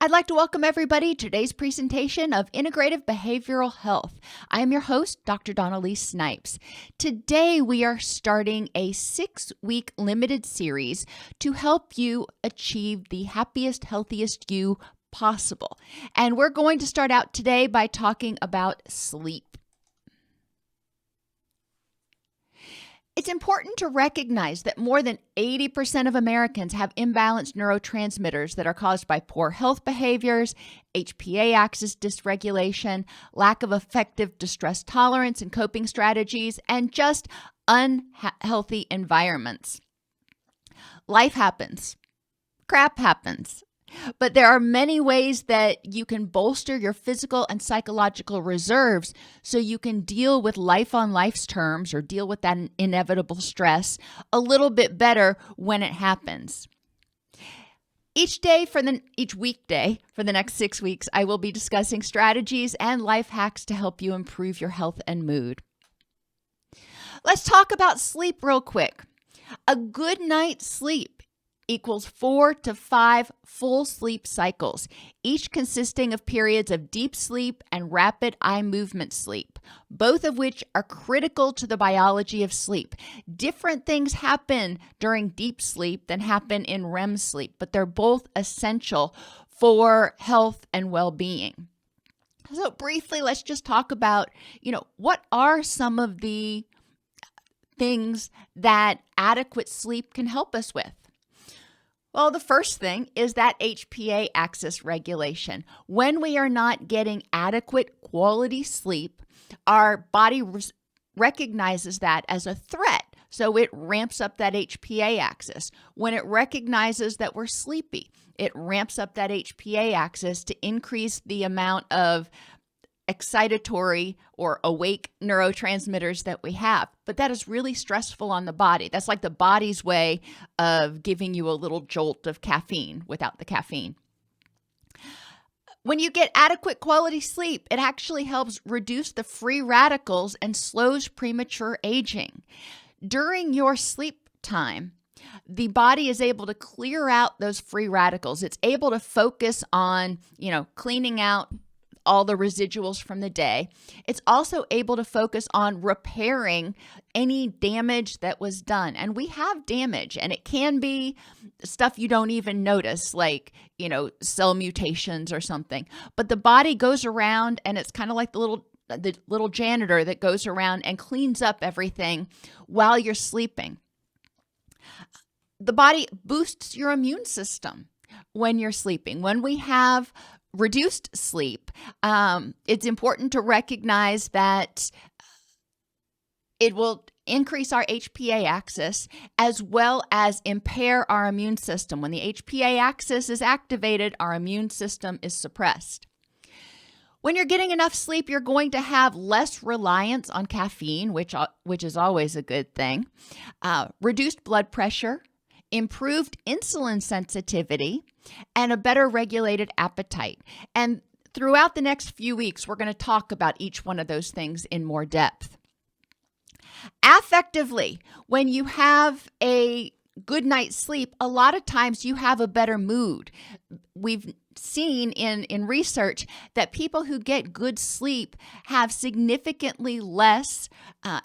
I'd like to welcome everybody to today's presentation of Integrative Behavioral Health. I am your host, Dr. Elise Snipes. Today, we are starting a 6-week limited series to help you achieve the happiest, healthiest you possible. And we're going to start out today by talking about sleep. It's important to recognize that more than 80% of Americans have imbalanced neurotransmitters that are caused by poor health behaviors, Hpa Axis dysregulation, lack of effective distress tolerance and coping strategies, and just unhealthy environments. Life happens. Crap happens. But there are many ways that you can bolster your physical and psychological reserves so you can deal with life on life's terms or deal with that inevitable stress a little bit better when it happens. Each weekday for the next 6 weeks, I will be discussing strategies and life hacks to help you improve your health and mood. Let's talk about sleep real quick. A good night's sleep equals 4 to 5 full sleep cycles, each consisting of periods of deep sleep and rapid eye movement sleep, both of which are critical to the biology of sleep. Different things happen during deep sleep than happen in REM sleep, but they're both essential for health and well-being. So briefly, let's just talk about, what are some of the things that adequate sleep can help us with? Well, the first thing is that Hpa Axis regulation. When we are not getting adequate quality sleep, our body recognizes that as a threat. So it ramps up that Hpa axis. When it recognizes that we're sleepy, it ramps up that Hpa axis to increase the amount of excitatory or awake neurotransmitters that we have. But that is really stressful on the body. That's like the body's way of giving you a little jolt of caffeine without the caffeine. When you get adequate quality sleep, it actually helps reduce the free radicals and slows premature aging. During your sleep time, the body is able to clear out those free radicals. It's able to focus on, cleaning out all the residuals from the day. It's also able to focus on repairing any damage that was done. And we have damage, and it can be stuff you don't even notice, like, cell mutations or something. But the body goes around, and it's kind of like the little janitor that goes around and cleans up everything while you're sleeping. The body boosts your immune system when you're sleeping. When we have reduced sleep, it's important to recognize that it will increase our Hpa axis as well as impair our immune system. When the Hpa axis is activated, our immune system is suppressed. When you're getting enough sleep, you're going to have less reliance on caffeine, which is always a good thing, reduced blood pressure, improved insulin sensitivity, and a better regulated appetite. And throughout the next few weeks, we're going to talk about each one of those things in more depth. Affectively, when you have a good night's sleep, a lot of times you have a better mood. We've seen in research that people who get good sleep have significantly less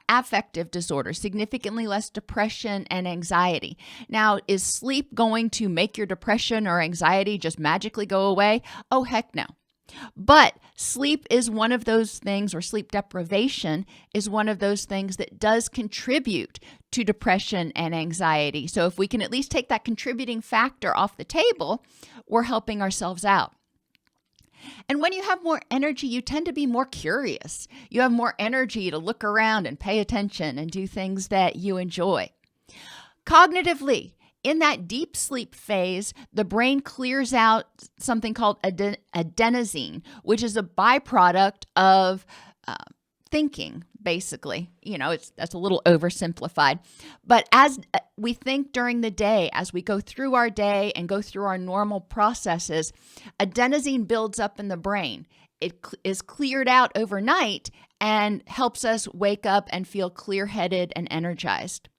affective disorders, significantly less depression and anxiety. Now, is sleep going to make your depression or anxiety just magically go away? Oh, heck no. But sleep is one of those things, or sleep deprivation is one of those things that does contribute to depression and anxiety. So if we can at least take that contributing factor off the table, we're helping ourselves out. And when you have more energy, you tend to be more curious. You have more energy to look around and pay attention and do things that you enjoy. Cognitively, in that deep sleep phase, the brain clears out something called adenosine, which is a byproduct of thinking, basically. That's a little oversimplified. But as we think during the day, as we go through our day and go through our normal processes, adenosine builds up in the brain. It is cleared out overnight and helps us wake up and feel clear-headed and energized.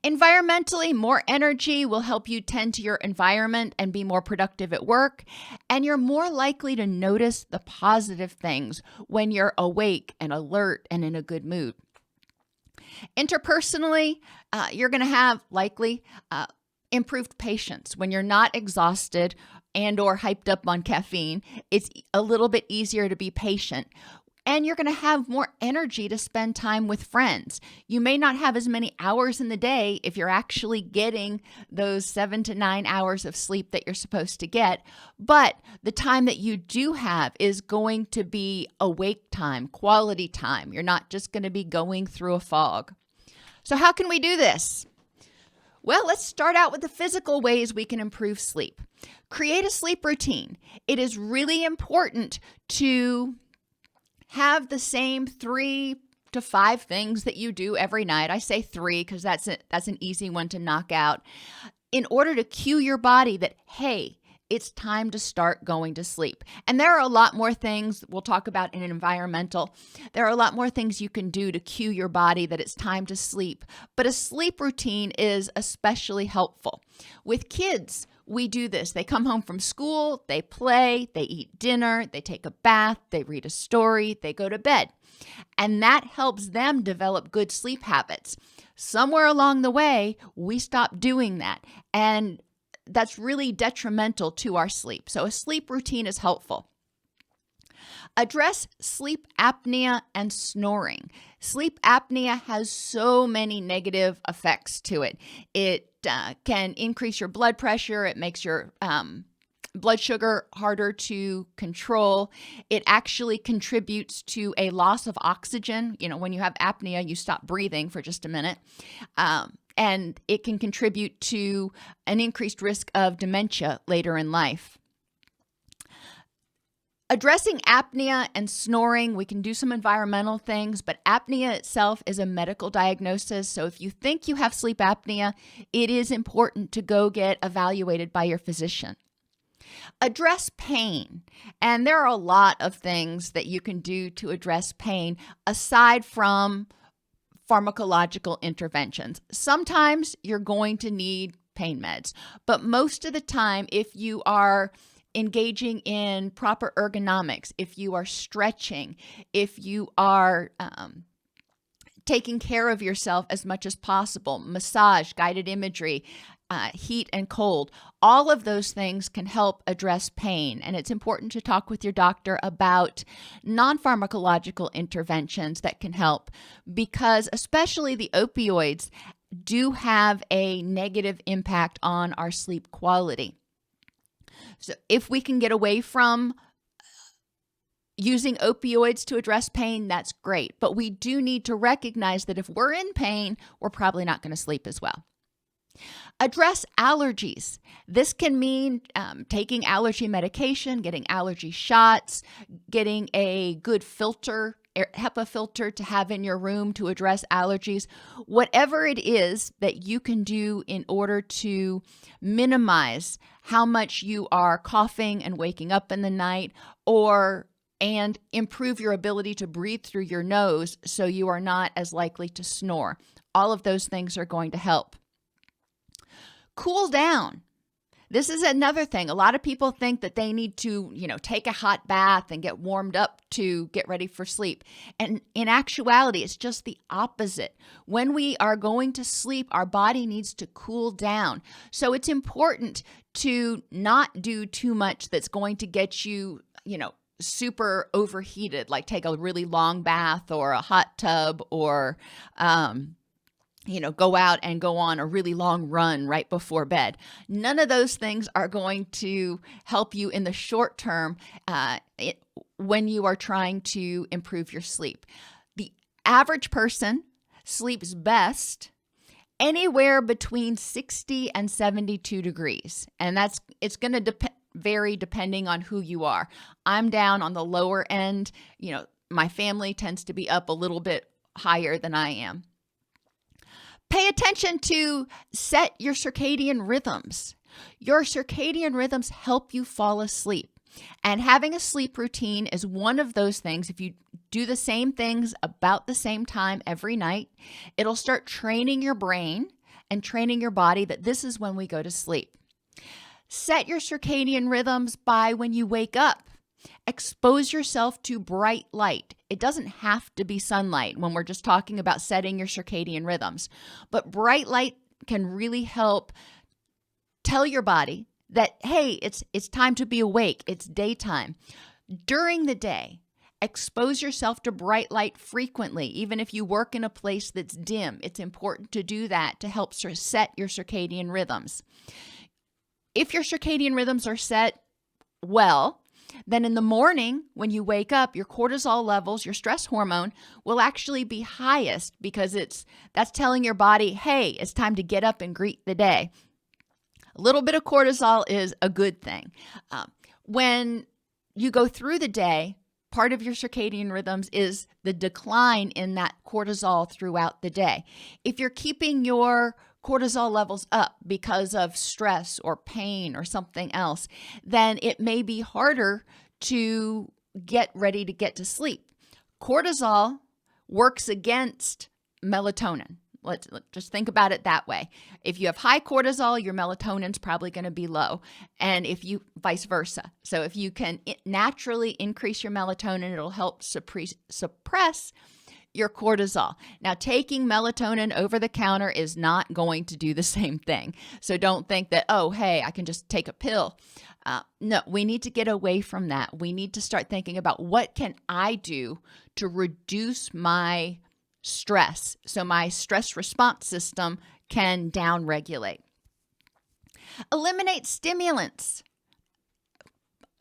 Environmentally, more energy will help you tend to your environment and be more productive at work, and you're more likely to notice the positive things when you're awake and alert and in a good mood. Interpersonally, you're going to have likely improved patience. When you're not exhausted and or hyped up on caffeine, it's a little bit easier to be patient. And you're going to have more energy to spend time with friends. You may not have as many hours in the day if you're actually getting those 7 to 9 hours of sleep that you're supposed to get, but the time that you do have is going to be awake time, quality time. You're not just going to be going through a fog. So how can we do this? Well, let's start out with the physical ways we can improve sleep. Create a sleep routine. It is really important to have the same 3 to 5 things that you do every night. I say 3 because that's an easy one to knock out in order to cue your body that, hey, it's time to start going to sleep. And there are a lot more things we'll talk about in environmental. There are a lot more things you can do to cue your body that it's time to sleep. But a sleep routine is especially helpful. With kids, we do this. They come home from school, they play, they eat dinner, they take a bath, they read a story, they go to bed. And that helps them develop good sleep habits. Somewhere along the way, we stop doing that. And that's really detrimental to our sleep. So a sleep routine is helpful. Address sleep apnea and snoring. Sleep apnea has so many negative effects to it. It can increase your blood pressure. It makes your blood sugar harder to control. It actually contributes to a loss of oxygen. You know, when you have apnea, you stop breathing for just a minute. And it can contribute to an increased risk of dementia later in life. Addressing apnea and snoring, we can do some environmental things, but apnea itself is a medical diagnosis. So if you think you have sleep apnea, it is important to go get evaluated by your physician. Address pain. And there are a lot of things that you can do to address pain aside from pharmacological interventions. Sometimes you're going to need pain meds, but most of the time, if you are engaging in proper ergonomics, if you are stretching, if you are taking care of yourself as much as possible, massage, guided imagery, heat and cold, all of those things can help address pain. And it's important to talk with your doctor about non-pharmacological interventions that can help, because especially the opioids do have a negative impact on our sleep quality. So if we can get away from using opioids to address pain, that's great. But we do need to recognize that if we're in pain, we're probably not going to sleep as well. Address allergies. This can mean taking allergy medication, getting allergy shots, getting a good filter, HEPA filter to have in your room to address allergies. Whatever it is that you can do in order to minimize how much you are coughing and waking up in the night, and improve your ability to breathe through your nose so you are not as likely to snore. All of those things are going to help. Cool down. This is another thing. A lot of people think that they need to, take a hot bath and get warmed up to get ready for sleep. And in actuality, it's just the opposite. When we are going to sleep, our body needs to cool down. So it's important to not do too much that's going to get you, super overheated, like take a really long bath or a hot tub or, go out and go on a really long run right before bed. None of those things are going to help you in the short term when you are trying to improve your sleep. The average person sleeps best anywhere between 60 and 72 degrees. And it's going to vary depending on who you are. I'm down on the lower end. My family tends to be up a little bit higher than I am. Pay attention to set your circadian rhythms. Your circadian rhythms help you fall asleep. And having a sleep routine is one of those things. If you do the same things about the same time every night, it'll start training your brain and training your body that this is when we go to sleep. Set your circadian rhythms by when you wake up. Expose yourself to bright light. It doesn't have to be sunlight when we're just talking about setting your circadian rhythms, but bright light can really help tell your body that, hey, it's time to be awake. It's daytime. During the day, expose yourself to bright light frequently. Even if you work in a place that's dim, it's important to do that to help set your circadian rhythms. If your circadian rhythms are set well, then in the morning when you wake up, your cortisol levels, your stress hormone, will actually be highest because that's telling your body, hey, it's time to get up and greet the day. A little bit of cortisol is a good thing. When you go through the day, part of your circadian rhythms is the decline in that cortisol throughout the day. If you're keeping your cortisol levels up because of stress or pain or something else, then it may be harder to get ready to get to sleep. Cortisol works against melatonin. Let's just think about it that way. If you have high cortisol, your melatonin's probably going to be low, and if you vice versa. So if you can naturally increase your melatonin, it'll help suppress your cortisol. Now, taking melatonin over the counter is not going to do the same thing. So don't think that, oh, hey, I can just take a pill. No, we need to get away from that. We need to start thinking about what can I do to reduce my stress so my stress response system can downregulate. Eliminate stimulants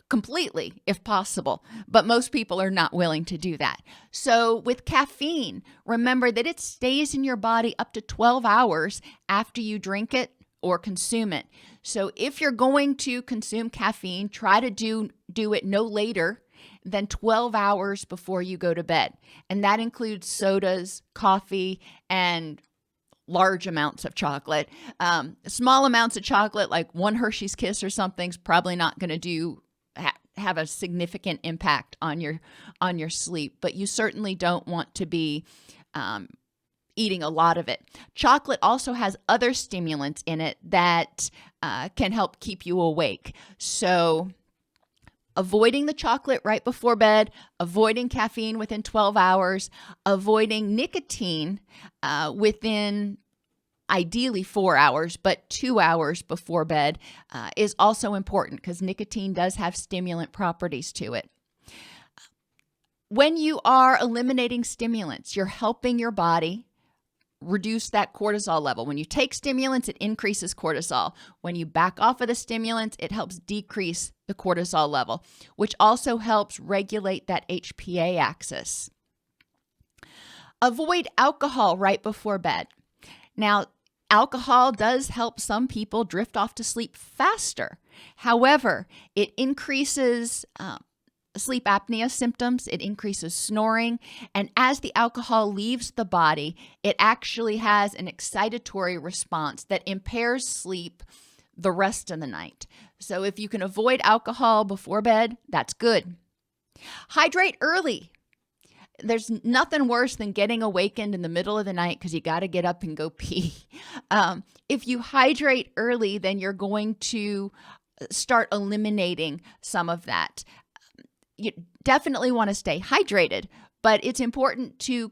completely if possible, but most people are not willing to do that. So with caffeine, remember that it stays in your body up to 12 hours after you drink it or consume it. So if you're going to consume caffeine, try to do it no later than 12 hours before you go to bed. And that includes sodas, coffee, and large amounts of chocolate. Small amounts of chocolate, like one Hershey's Kiss or something, is probably not going to have a significant impact on your sleep, but you certainly don't want to be eating a lot of it. Chocolate also has other stimulants in it that can help keep you awake. So avoiding the chocolate right before bed, avoiding caffeine within 12 hours, avoiding nicotine within ideally 4 hours, but 2 hours before bed is also important because nicotine does have stimulant properties to it. When you are eliminating stimulants, you're helping your body reduce that cortisol level. When you take stimulants, it increases cortisol. When you back off of the stimulants, it helps decrease the cortisol level, which also helps regulate that Hpa axis. Avoid alcohol right before bed. Now, alcohol does help some people drift off to sleep faster. However, it increases sleep apnea symptoms, it increases snoring, and as the alcohol leaves the body, it actually has an excitatory response that impairs sleep the rest of the night. So if you can avoid alcohol before bed, that's good. Hydrate early. There's nothing worse than getting awakened in the middle of the night because you got to get up and go pee. If you hydrate early, then you're going to start eliminating some of that. You definitely want to stay hydrated, but it's important to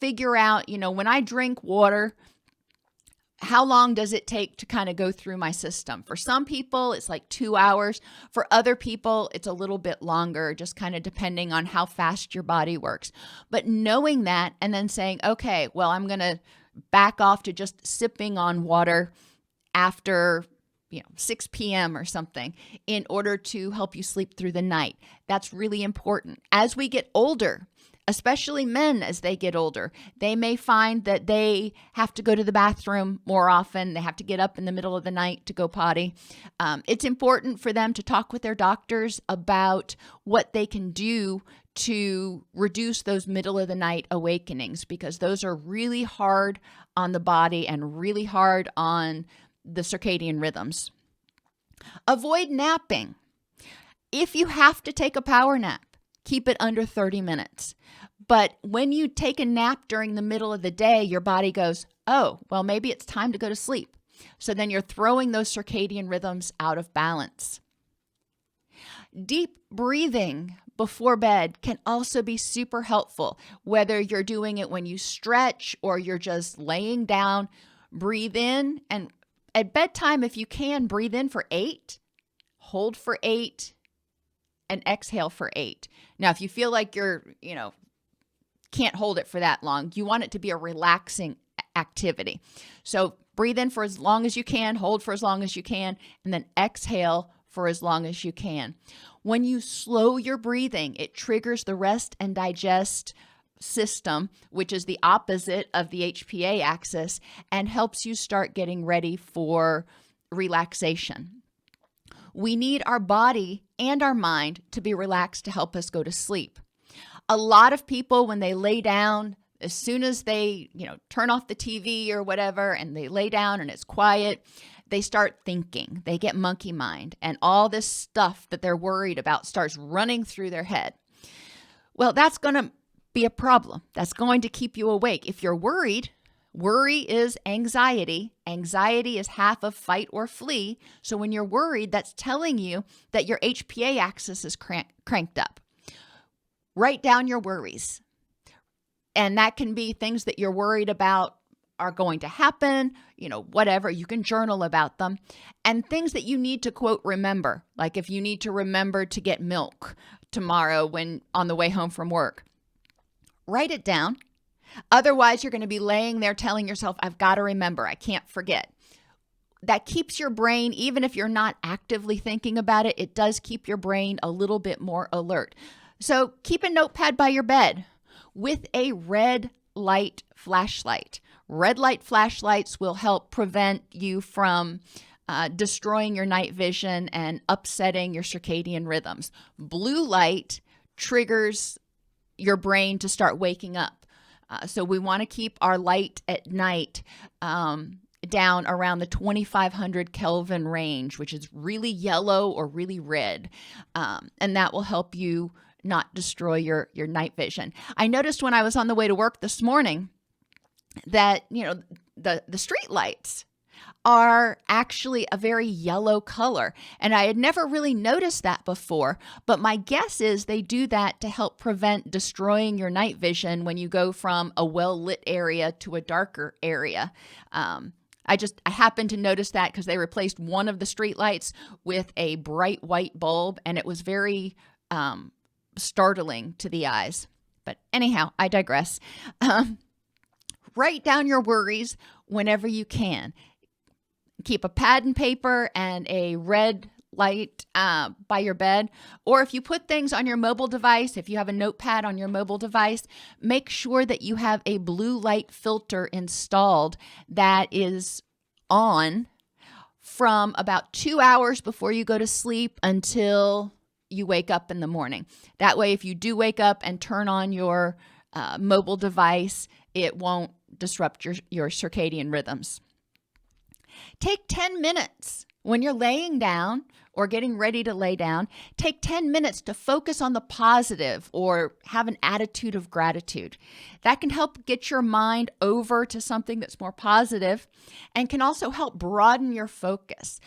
figure out, when I drink water, how long does it take to kind of go through my system? For some people, it's like 2 hours. For other people, it's a little bit longer, just kind of depending on how fast your body works. But knowing that and then saying, okay, well, I'm going to back off to just sipping on water after 6 p.m. or something in order to help you sleep through the night. That's really important. As we get older, especially men as they get older, they may find that they have to go to the bathroom more often. They have to get up in the middle of the night to go potty. It's important for them to talk with their doctors about what they can do to reduce those middle of the night awakenings, because those are really hard on the body and really hard on the circadian rhythms. Avoid napping. If you have to take a power nap, keep it under 30 minutes. But when you take a nap during the middle of the day, your body goes, oh, well, maybe it's time to go to sleep. So then you're throwing those circadian rhythms out of balance. Deep breathing before bed can also be super helpful, whether you're doing it when you stretch or you're just laying down. Breathe in, and at bedtime, if you can, breathe in for 8, hold for 8, and exhale for 8. Now, if you feel like can't hold it for that long, you want it to be a relaxing activity. So breathe in for as long as you can, hold for as long as you can, and then exhale for as long as you can. When you slow your breathing, it triggers the rest and digest system, which is the opposite of the HPA axis, and helps you start getting ready for relaxation. We need our body and our mind to be relaxed to help us go to sleep. A lot of people, when they lay down, as soon as they, turn off the TV or whatever, and they lay down and it's quiet, they start thinking. They get monkey mind, and all this stuff that they're worried about starts running through their head. Well, that's going to be a problem. That's going to keep you awake. If you're worried, worry is anxiety. Anxiety is half of fight or flee. So when you're worried, that's telling you that your HPA axis is cranked up. Write down your worries. And that can be things that you're worried about are going to happen, whatever. You can journal about them. And things that you need to, quote, remember. Like if you need to remember to get milk tomorrow when on the way home from work. Write it down. Otherwise, you're going to be laying there telling yourself, I've got to remember, I can't forget. That keeps your brain, even if you're not actively thinking about it, it does keep your brain a little bit more alert. So keep a notepad by your bed with a red light flashlight. Red light flashlights will help prevent you from destroying your night vision and upsetting your circadian rhythms. Blue light triggers your brain to start waking up. So we want to keep our light at night down around the 2500 Kelvin range, which is really yellow or really red. And that will help you not destroy your night vision. I noticed when I was on the way to work this morning that, the street lights are actually a very yellow color. And I had never really noticed that before, but my guess is they do that to help prevent destroying your night vision when you go from a well-lit area to a darker area. I happened to notice that because they replaced one of the street lights with a bright white bulb, and it was very startling to the eyes. But anyhow, I digress. Write down your worries whenever you can. Keep a pad and paper and a red light by your bed. Or if you put things on your mobile device, if you have a notepad on your mobile device, make sure that you have a blue light filter installed that is on from about 2 hours before you go to sleep until you wake up in the morning. That way, if you do wake up and turn on your mobile device, it won't disrupt your circadian rhythms. Take 10 minutes when you're laying down or getting ready to lay down. Take 10 minutes to focus on the positive or have an attitude of gratitude. That can help get your mind over to something that's more positive and can also help broaden your focus.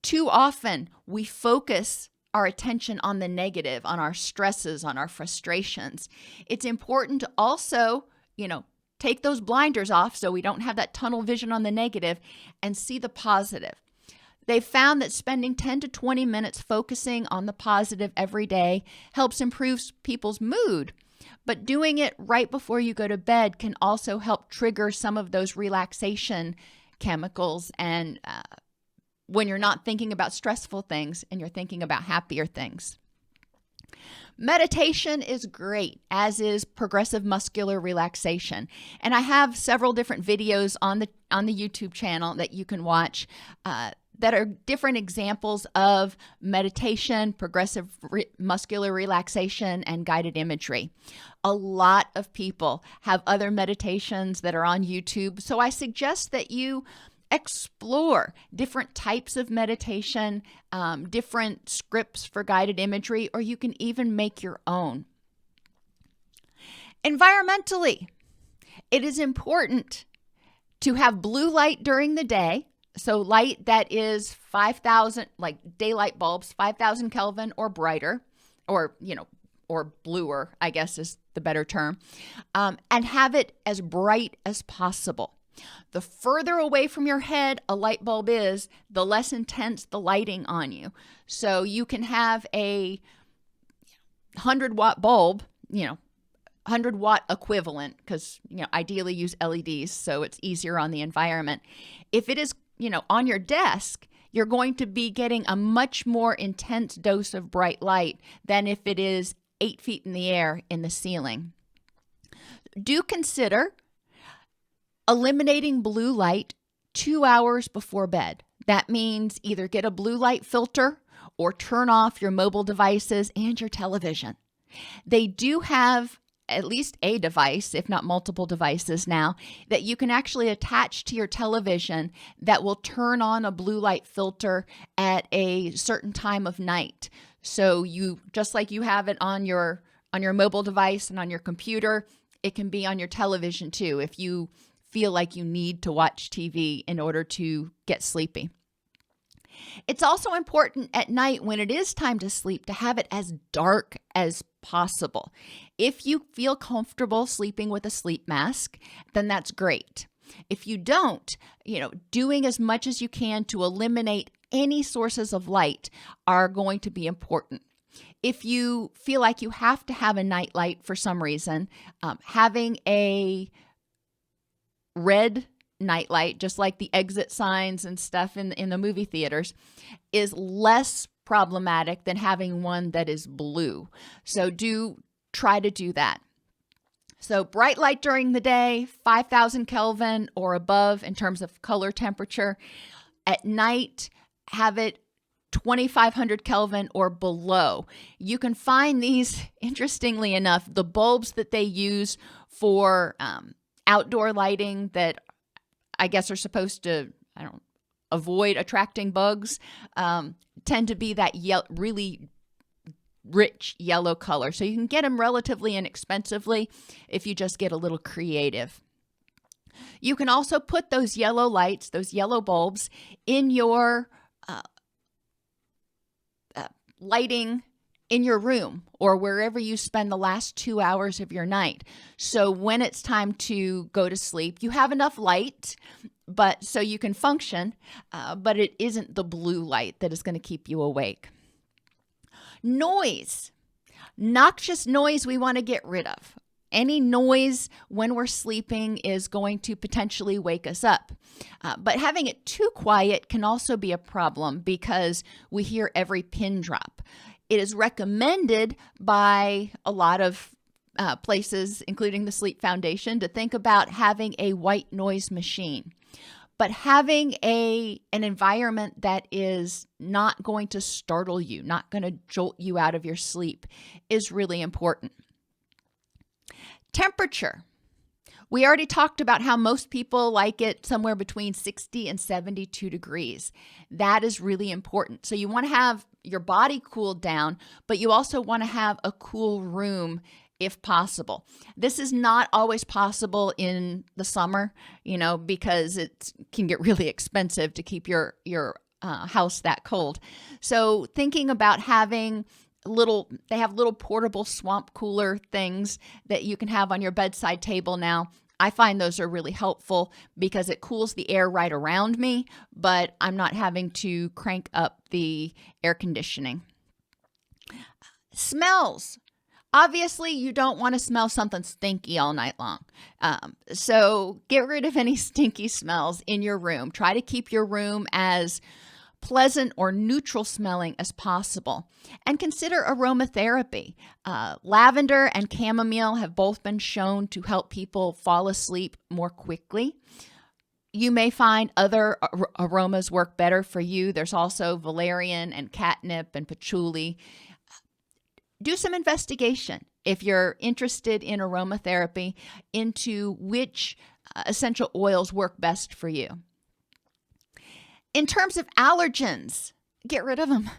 Too often, we focus our attention on the negative, on our stresses, on our frustrations. It's important to also, take those blinders off so we don't have that tunnel vision on the negative and see the positive. They've found that spending 10 to 20 minutes focusing on the positive every day helps improve people's mood. But doing it right before you go to bed can also help trigger some of those relaxation chemicals and when you're not thinking about stressful things and you're thinking about happier things. Meditation is great, as is progressive muscular relaxation. And I have several different videos on the YouTube channel that you can watch that are different examples of meditation, progressive muscular relaxation, and guided imagery. A lot of people have other meditations that are on YouTube, so I suggest that you explore different types of meditation, different scripts for guided imagery, or you can even make your own. Environmentally, it is important to have blue light during the day. So light that is 5,000, like daylight bulbs, 5,000 Kelvin or brighter, or, or bluer, I guess is the better term, and have it as bright as possible. The further away from your head a light bulb is, the less intense the lighting on you. So you can have a 100-watt bulb, 100-watt equivalent, because, ideally use LEDs so it's easier on the environment. If it is, on your desk, you're going to be getting a much more intense dose of bright light than if it is 8 feet in the air in the ceiling. Do consider eliminating blue light 2 hours before bed. That means either get a blue light filter or turn off your mobile devices and your television. They do have at least a device, if not multiple devices now, that you can actually attach to your television that will turn on a blue light filter at a certain time of night. So you, just like you have it on your mobile device and on your computer, it can be on your television too if you feel like you need to watch TV in order to get sleepy. It's also important at night when it is time to sleep to have it as dark as possible. If you feel comfortable sleeping with a sleep mask, then that's great. If you don't, doing as much as you can to eliminate any sources of light are going to be important. If you feel like you have to have a night light for some reason, having a red nightlight, just like the exit signs and stuff in the movie theaters, is less problematic than having one that is blue. So do try to do that. So bright light during the day, 5,000 Kelvin or above in terms of color temperature. At night, have it 2,500 Kelvin or below. You can find these, interestingly enough, the bulbs that they use for outdoor lighting that I guess are supposed to, avoid attracting bugs, tend to be that really rich yellow color. So you can get them relatively inexpensively if you just get a little creative. You can also put those yellow lights, those yellow bulbs, in your lighting in your room or wherever you spend the last 2 hours of your night. So when it's time to go to sleep, you have enough light, but so you can function, but it isn't the blue light that is going to keep you awake. Noise. Noxious noise we want to get rid of. Any noise when we're sleeping is going to potentially wake us up. But having it too quiet can also be a problem because we hear every pin drop. It is recommended by a lot of places, including the Sleep Foundation, to think about having a white noise machine. But having an environment that is not going to startle you, not going to jolt you out of your sleep, is really important. Temperature. We already talked about how most people like it somewhere between 60 and 72 degrees. That is really important. So you want to have your body cooled down, but you also want to have a cool room if possible. This is not always possible in the summer, because it can get really expensive to keep your house that cold. So thinking about having they have little portable swamp cooler things that you can have on your bedside table now. I find those are really helpful because it cools the air right around me, but I'm not having to crank up the air conditioning. Smells. Obviously, you don't want to smell something stinky all night long. So get rid of any stinky smells in your room. Try to keep your room as pleasant or neutral smelling as possible. And consider aromatherapy. Lavender and chamomile have both been shown to help people fall asleep more quickly. You may find other aromas work better for you. There's also valerian and catnip and patchouli. Do some investigation if you're interested in aromatherapy into which essential oils work best for you. In terms of allergens, get rid of them.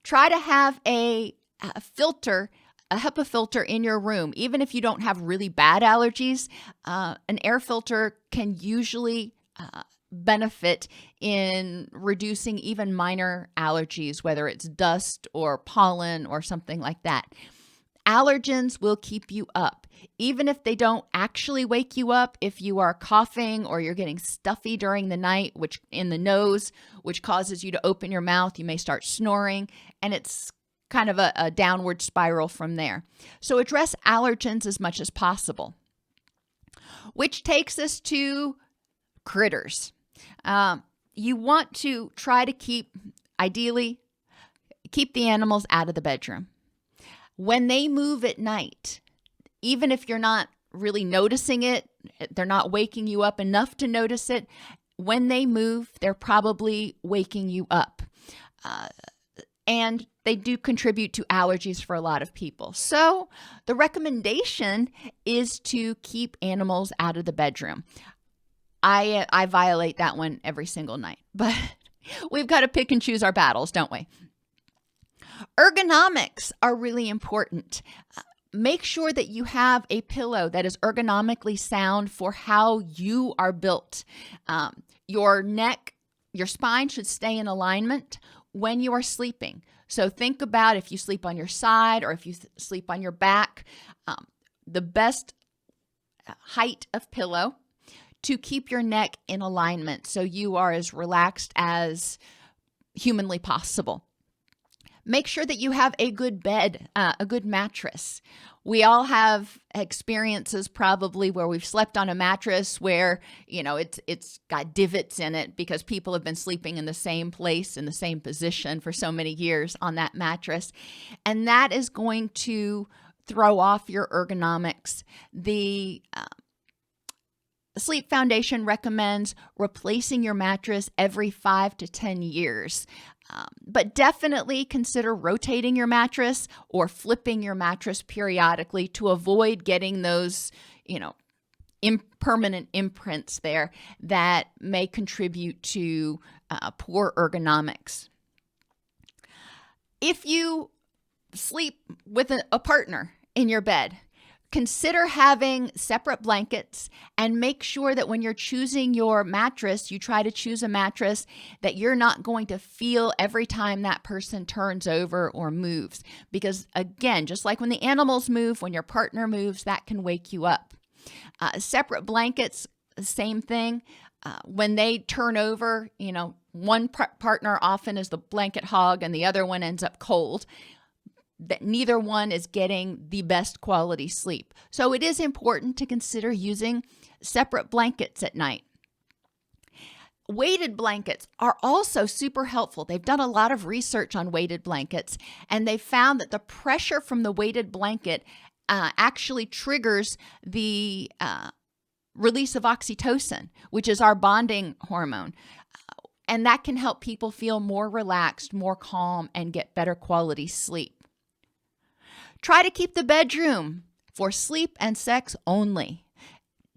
Try to have a filter a HEPA filter in your room, even if you don't have really bad allergies, an air filter can usually benefit in reducing even minor allergies, whether it's dust or pollen or something like that. Allergens will keep you up, even if they don't actually wake you up. If you are coughing or you're getting stuffy during the night, which in the nose, which causes you to open your mouth, you may start snoring, and it's kind of a downward spiral from there. So address allergens as much as possible, which takes us to critters. You want to try to ideally keep the animals out of the bedroom. When they move at night, even if you're not really noticing it, they're not waking you up enough to notice it. When they move, they're probably waking you up. And they do contribute to allergies for a lot of people. So the recommendation is to keep animals out of the bedroom. I violate that one every single night, but we've got to pick and choose our battles, don't we? Ergonomics are really important. Make sure that you have a pillow that is ergonomically sound for how you are built. Your neck, your spine should stay in alignment when you are sleeping. So think about if you sleep on your side or if you sleep on your back, the best height of pillow to keep your neck in alignment so you are as relaxed as humanly possible. Make sure that you have a good bed, a good mattress. We all have experiences probably where we've slept on a mattress where, it's got divots in it because people have been sleeping in the same place, in the same position for so many years on that mattress. And that is going to throw off your ergonomics. The Sleep Foundation recommends replacing your mattress every 5 to 10 years. But definitely consider rotating your mattress or flipping your mattress periodically to avoid getting those, impermanent imprints there that may contribute to poor ergonomics. If you sleep with a partner in your bed, consider having separate blankets and make sure that when you're choosing your mattress, you try to choose a mattress that you're not going to feel every time that person turns over or moves. Because again, just like when the animals move, when your partner moves, that can wake you up. Separate blankets, same thing. When they turn over, one partner often is the blanket hog and the other one ends up cold. That neither one is getting the best quality sleep. So it is important to consider using separate blankets at night. Weighted blankets are also super helpful. They've done a lot of research on weighted blankets, and they found that the pressure from the weighted blanket actually triggers the release of oxytocin, which is our bonding hormone. And that can help people feel more relaxed, more calm, and get better quality sleep. Try to keep the bedroom for sleep and sex only.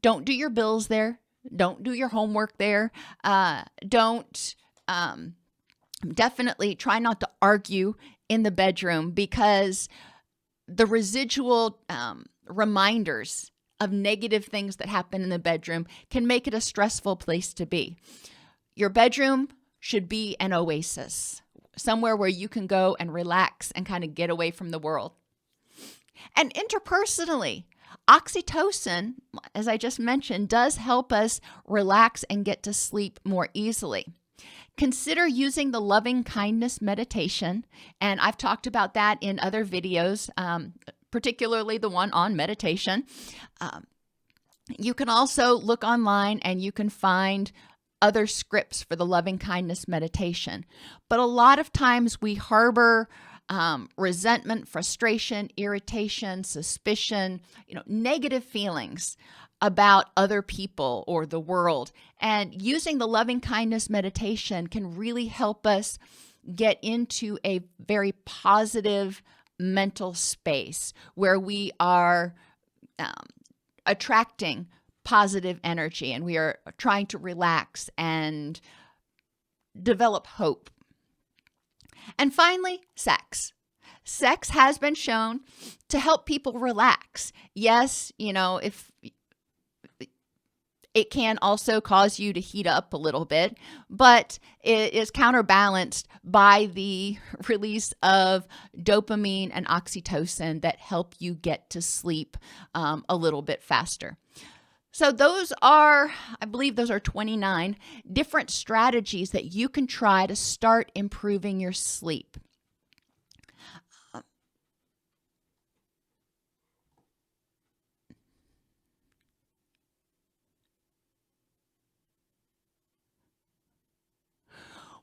Don't do your bills there. Don't do your homework there. Definitely try not to argue in the bedroom because the residual reminders of negative things that happen in the bedroom can make it a stressful place to be. Your bedroom should be an oasis, somewhere where you can go and relax and kind of get away from the world. And interpersonally, oxytocin, as I just mentioned, does help us relax and get to sleep more easily. Consider using the loving kindness meditation, and I've talked about that in other videos, particularly the one on meditation. You can also look online and you can find other scripts for the loving kindness meditation. But a lot of times we harbor resentment, frustration, irritation, suspicion, negative feelings about other people or the world. And using the loving kindness meditation can really help us get into a very positive mental space where we are attracting positive energy and we are trying to relax and develop hope. And finally, sex. Sex has been shown to help people relax. Yes, if it can also cause you to heat up a little bit, but it is counterbalanced by the release of dopamine and oxytocin that help you get to sleep a little bit faster. So I believe those are 29 different strategies that you can try to start improving your sleep.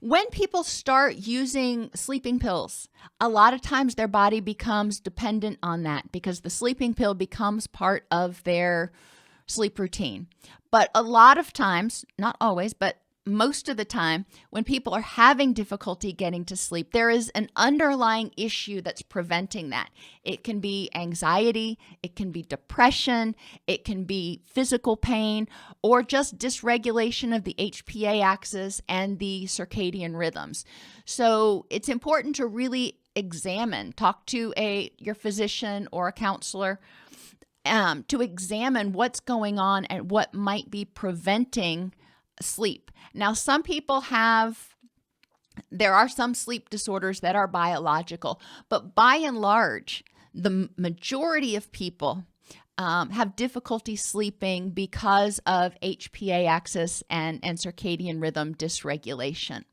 When people start using sleeping pills, a lot of times their body becomes dependent on that because the sleeping pill becomes part of their sleep routine. But a lot of times, not always, but most of the time, when people are having difficulty getting to sleep, there is an underlying issue that's preventing that. It can be anxiety, it can be depression, it can be physical pain, or just dysregulation of the HPA axis and the circadian rhythms. So it's important to really talk to your physician or a counselor to examine what's going on and what might be preventing sleep. Now, there are some sleep disorders that are biological, but by and large, the majority of people have difficulty sleeping because of HPA axis and circadian rhythm dysregulation.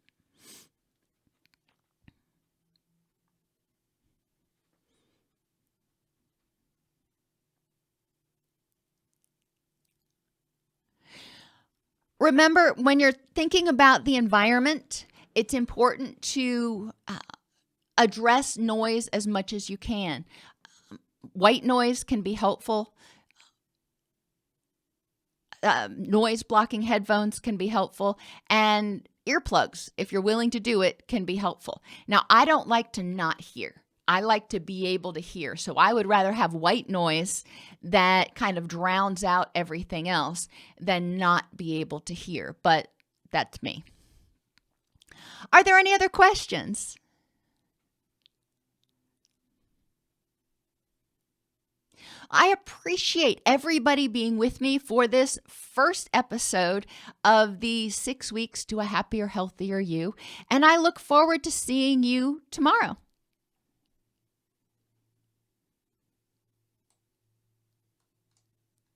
Remember, when you're thinking about the environment, it's important to address noise as much as you can. White noise can be helpful. Noise blocking headphones can be helpful. And earplugs, if you're willing to do it, can be helpful. Now, I don't like to not hear. I like to be able to hear. So I would rather have white noise that kind of drowns out everything else than not be able to hear. But that's me. Are there any other questions? I appreciate everybody being with me for this first episode of the 6 weeks to a happier, healthier you. And I look forward to seeing you tomorrow.